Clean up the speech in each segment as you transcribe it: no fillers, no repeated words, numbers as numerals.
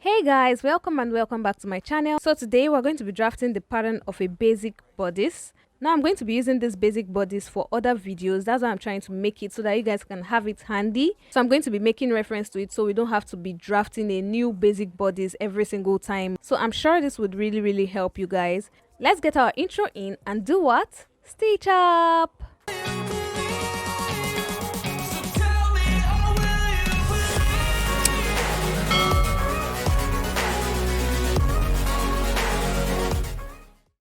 Hey guys, welcome and welcome back to my channel. So today we're going to be drafting the pattern of a basic bodice. Now I'm going to be using this basic bodice for other videos. That's why I'm trying to make it so that you guys can have it handy. So I'm going to be making reference to it so we don't have to be drafting a new basic bodice every single time. So I'm sure this would really help you guys. Let's get our intro in and do what? Stitch up!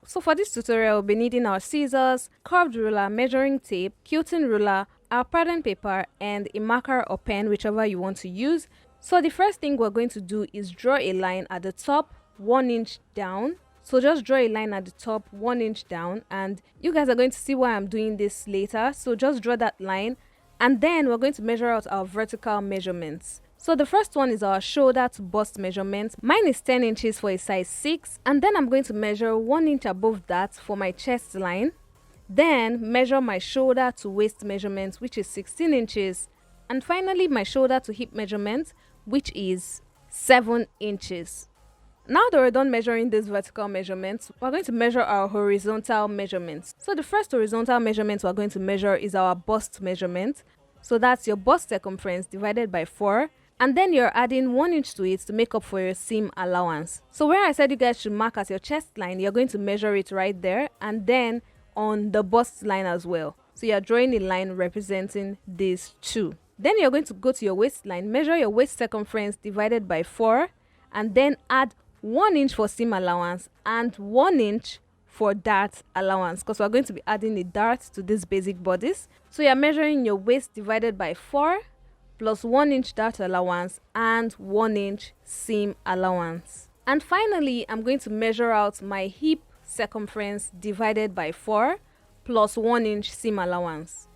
So for this tutorial, we'll be needing our scissors, curved ruler, measuring tape, quilting ruler, our pattern paper, and a marker or pen, whichever you want to use. So the first thing we're going to do is draw a line at the top 1 inch down. So just draw a line at the top 1 inch down, and you guys are going to see why I'm doing this later. So just draw that line, and then we're going to measure out our vertical measurements. So the first one is our shoulder to bust measurement. Mine is 10 inches for a size 6, and then I'm going to measure 1 inch above that for my chest line. Then measure my shoulder to waist measurement, which is 16 inches. And finally my shoulder to hip measurement, which is 7 inches. Now that we're done measuring these vertical measurements, we're going to measure our horizontal measurements. So the first horizontal measurement we're going to measure is our bust measurement. So that's your bust circumference divided by 4. And then you're adding 1 inch to it to make up for your seam allowance. So where I said you guys should mark as your chest line, you're going to measure it right there, and then on the bust line as well. So you're drawing a line representing these two. Then you're going to go to your waistline, measure your waist circumference divided by 4, and then add 1 inch for seam allowance and 1 inch for dart allowance, because we're going to be adding a dart to this basic bodice. So you're measuring your waist divided by 4 plus 1 inch dart allowance and 1 inch seam allowance. And finally, I'm going to measure out my hip circumference divided by 4 plus 1 inch seam allowance.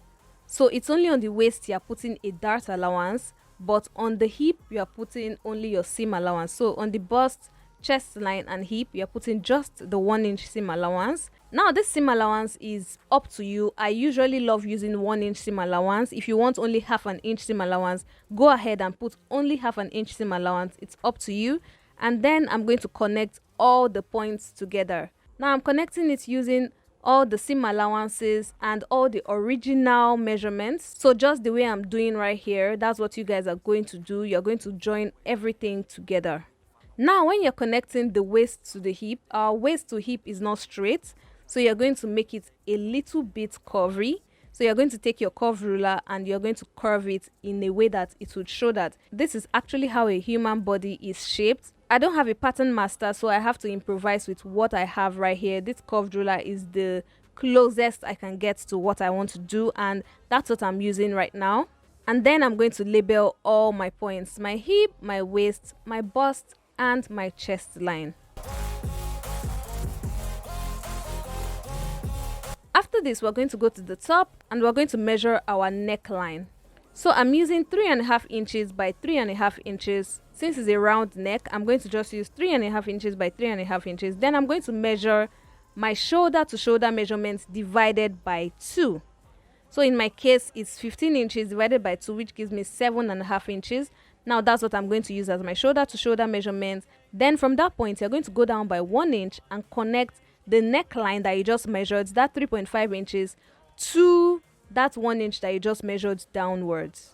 So it's only on the waist you're putting a dart allowance, but on the hip you're putting only your seam allowance. So on the bust, chest line and hip, you're putting just the 1 inch seam allowance. Now this seam allowance is up to you. I usually love using 1 inch seam allowance. If you want only half an inch seam allowance, go ahead and put only half an inch seam allowance. It's up to you. And then I'm going to connect all the points together. Now I'm connecting it using all the seam allowances and all the original measurements. So just the way I'm doing right here, that's what you guys are going to do. You're going to join everything together. Now when you're connecting the waist to the hip, our waist to hip is not straight, so you're going to make it a little bit curvy. So you're going to take your curve ruler and you're going to curve it in a way that it would show that this is actually how a human body is shaped. I don't have a pattern master, so I have to improvise with what I have right here. This curved ruler is the closest I can get to what I want to do, and that's what I'm using right now. And then I'm going to label all my points: my hip, my waist, my bust, and my chest line. After this, we're going to go to the top and we're going to measure our neckline. So I'm using 3.5 inches by 3.5 inches. Since it's a round neck, I'm going to just use 3.5 inches by 3.5 inches. Then I'm going to measure my shoulder to shoulder measurements divided by 2. So in my case, it's 15 inches divided by 2, which gives me 7.5 inches. Now that's what I'm going to use as my shoulder to shoulder measurement. Then from that point, you're going to go down by 1 inch and connect the neckline that you just measured, that 3.5 inches, to that 1 inch that you just measured downwards.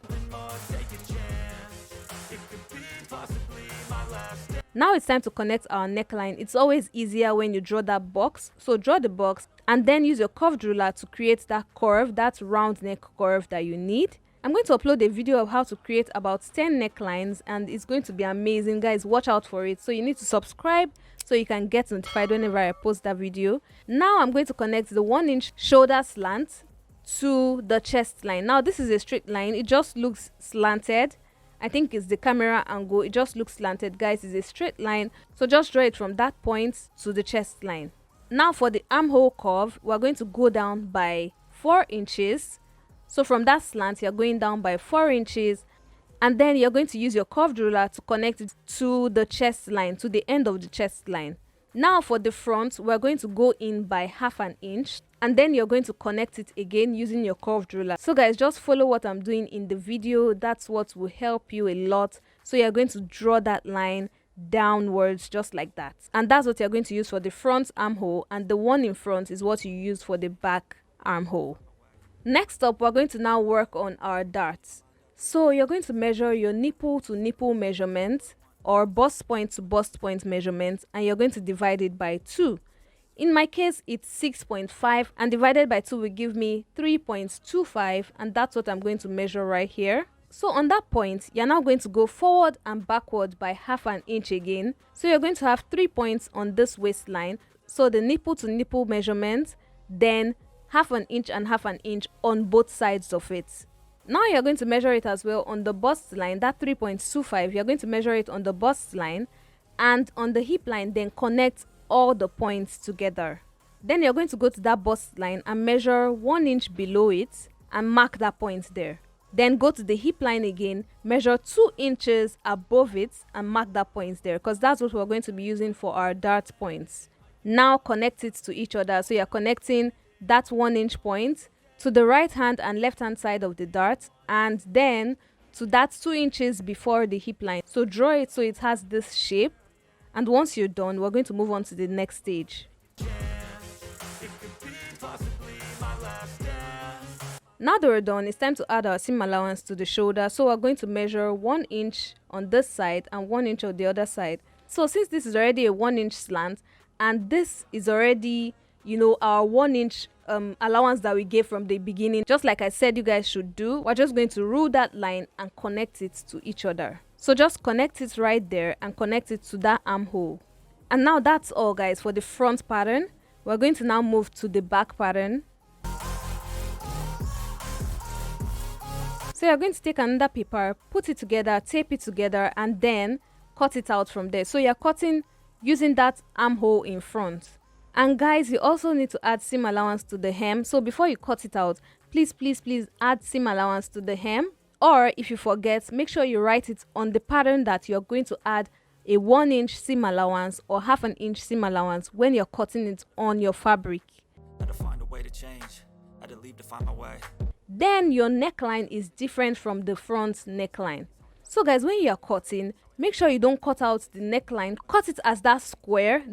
Now it's time to connect our neckline. It's always easier when you draw that box. So draw the box and then use your curved ruler to create that curve, that round neck curve that you need. I'm going to upload a video of how to create about 10 necklines, and it's going to be amazing, guys. Watch out for it. So you need to subscribe so you can get notified whenever I post that video. Now I'm going to connect the 1 inch shoulder slant to the chest line. Now this is a straight line. It just looks slanted. I think it's the camera angle. It just looks slanted, guys. It's a straight line. So just draw it from that point to the chest line. Now for the armhole curve, we're going to go down by 4 inches. So from that slant, you're going down by 4 inches, and then you're going to use your curved ruler to connect it to the chest line, to the end of the chest line. Now for the front, we're going to go in by half an inch, and then you're going to connect it again using your curved ruler. So guys, just follow what I'm doing in the video. That's what will help you a lot. So you're going to draw that line, downwards, just like that. And that's what you're going to use for the front armhole, and the one in front is what you use for the back armhole. Next up, we're going to now work on our darts. So you're going to measure your nipple to nipple measurement, or bust point to bust point measurement, and you're going to divide it by 2. In my case, it's 6.5, and divided by 2 will give me 3.25, and that's what I'm going to measure right here. So on that point, you're now going to go forward and backward by half an inch again. So you're going to have 3 points on this waistline. So the nipple to nipple measurement, then half an inch and half an inch on both sides of it. Now you're going to measure it as well on the bust line, that 3.25, you're going to measure it on the bust line, and on the hip line, then connect all the points together. Then you're going to go to that bust line and measure 1 inch below it and mark that point there. Then go to the hip line again, measure 2 inches above it and mark that point there, because that's what we're going to be using for our dart points. Now connect it to each other. So you're connecting that 1 inch point to the right hand and left hand side of the dart, and then to that 2 inches before the hip line. So draw it so it has this shape, and once you're done, we're going to move on to the next stage. Now that we're done, it's time to add our seam allowance to the shoulder. So we're going to measure 1 inch on this side and 1 inch on the other side. So since this is already a 1 inch slant, and this is already, our 1 inch allowance that we gave from the beginning, just like I said you guys should do, we're just going to rule that line and connect it to each other. So just connect it right there and connect it to that armhole. And now that's all, guys, for the front pattern. We're going to now move to the back pattern. So you're going to take another paper, put it together, tape it together, and then cut it out from there. So you're cutting using that armhole in front. And guys, you also need to add seam allowance to the hem. So before you cut it out, please add seam allowance to the hem. Or if you forget, make sure you write it on the pattern that you're going to add a 1 inch seam allowance or half an inch seam allowance when you're cutting it on your fabric. Had to find a way to change. Had to leave to find my way. Then your neckline is different from the front neckline. So guys, when you're cutting, make sure you don't cut out the neckline. Cut it as that square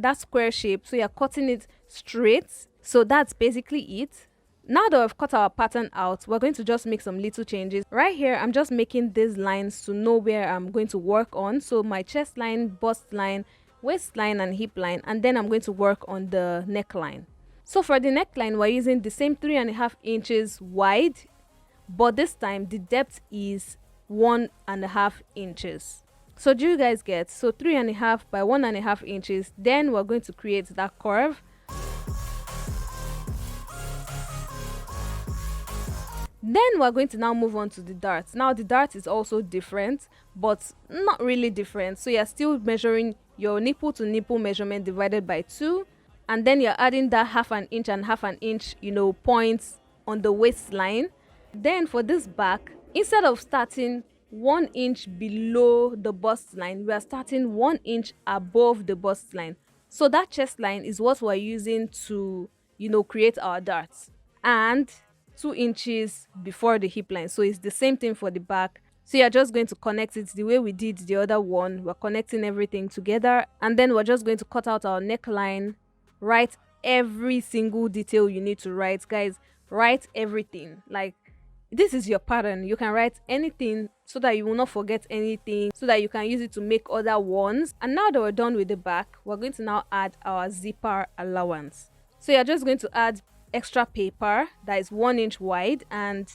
shape. So you're cutting it straight. So that's basically it. Now that we've cut our pattern out, we're going to just make some little changes. Right here, I'm just making these lines to know where I'm going to work on. So my chest line, bust line, waistline, and hip line. And then I'm going to work on the neckline. So for the neckline, we're using the same 3.5 inches wide, but this time the depth is 1.5 inches. So do you guys get? So 3.5 by 1.5 inches. Then we're going to create that curve. Then we're going to now move on to the darts. Now the dart is also different, but not really different. So you're still measuring your nipple to nipple measurement divided by 2. And then you're adding that half an inch and half an inch, points on the waistline. Then for this back, instead of starting 1 inch below the bust line, we are starting 1 inch above the bust line. So that chest line is what we're using to, create our darts. And 2 inches before the hip line. So it's the same thing for the back. So you're just going to connect it the way we did the other one. We're connecting everything together. And then we're just going to cut out our neckline. Write every single detail you need to write, guys. Write everything. Like, this is your pattern. You can write anything so that you will not forget anything, so that you can use it to make other ones. And now that we're done with the back, we're going to now add our zipper allowance. So you're just going to add extra paper that is 1 inch wide, and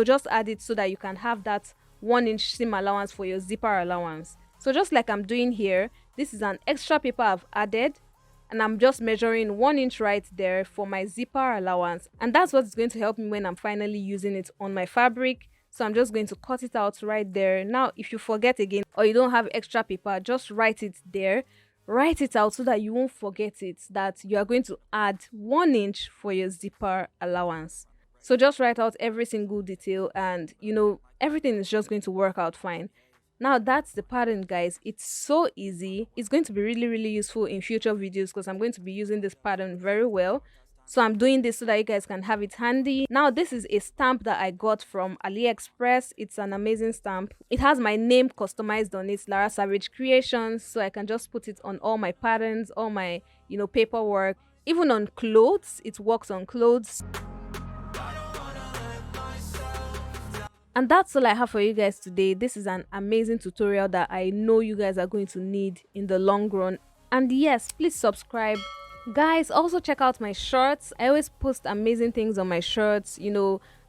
just add it so that you can have that 1 inch seam allowance for your zipper allowance. So just like I'm doing here, this is an extra paper I've added, and I'm just measuring 1 inch right there for my zipper allowance. And that's what's going to help me when I'm finally using it on my fabric. So I'm just going to cut it out right there. Now, if you forget again or you don't have extra paper, just write it there. Write it out so that you won't forget it, that you are going to add 1 inch for your zipper allowance. So just write out every single detail, and everything is just going to work out fine. Now that's the pattern, guys. It's so easy. It's going to be really useful in future videos because I'm going to be using this pattern very well. So I'm doing this so that you guys can have it handy. Now this is a stamp that I got from AliExpress. It's an amazing stamp. It has my name customized on it, Lara Savage Creations, so I can just put it on all my patterns, all my, paperwork, even on clothes. It works on clothes. And that's all I have for you guys today. This is an amazing tutorial that I know you guys are going to need in the long run. And yes, please subscribe. Guys, also check out my shorts. I always post amazing things on my shorts,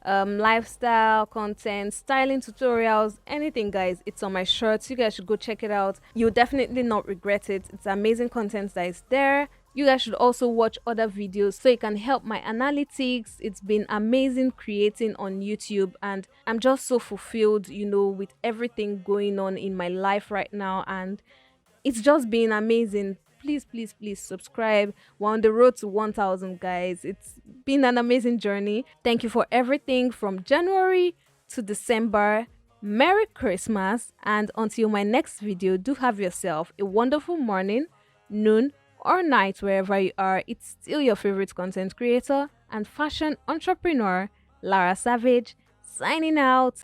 lifestyle content, styling tutorials, anything, guys. It's on my shorts. You guys should go check it out. You'll definitely not regret it. It's amazing content that is there. You guys should also watch other videos so you can help my analytics. It's been amazing creating on YouTube, and I'm just so fulfilled, with everything going on in my life right now, and it's just been amazing. Please, please, please subscribe. We're on the road to 1,000, guys. It's been an amazing journey. Thank you for everything from January to December. Merry Christmas, and until my next video, do have yourself a wonderful morning, noon, or night wherever you are. It's still your favorite content creator and fashion entrepreneur, Lara Savage, signing out.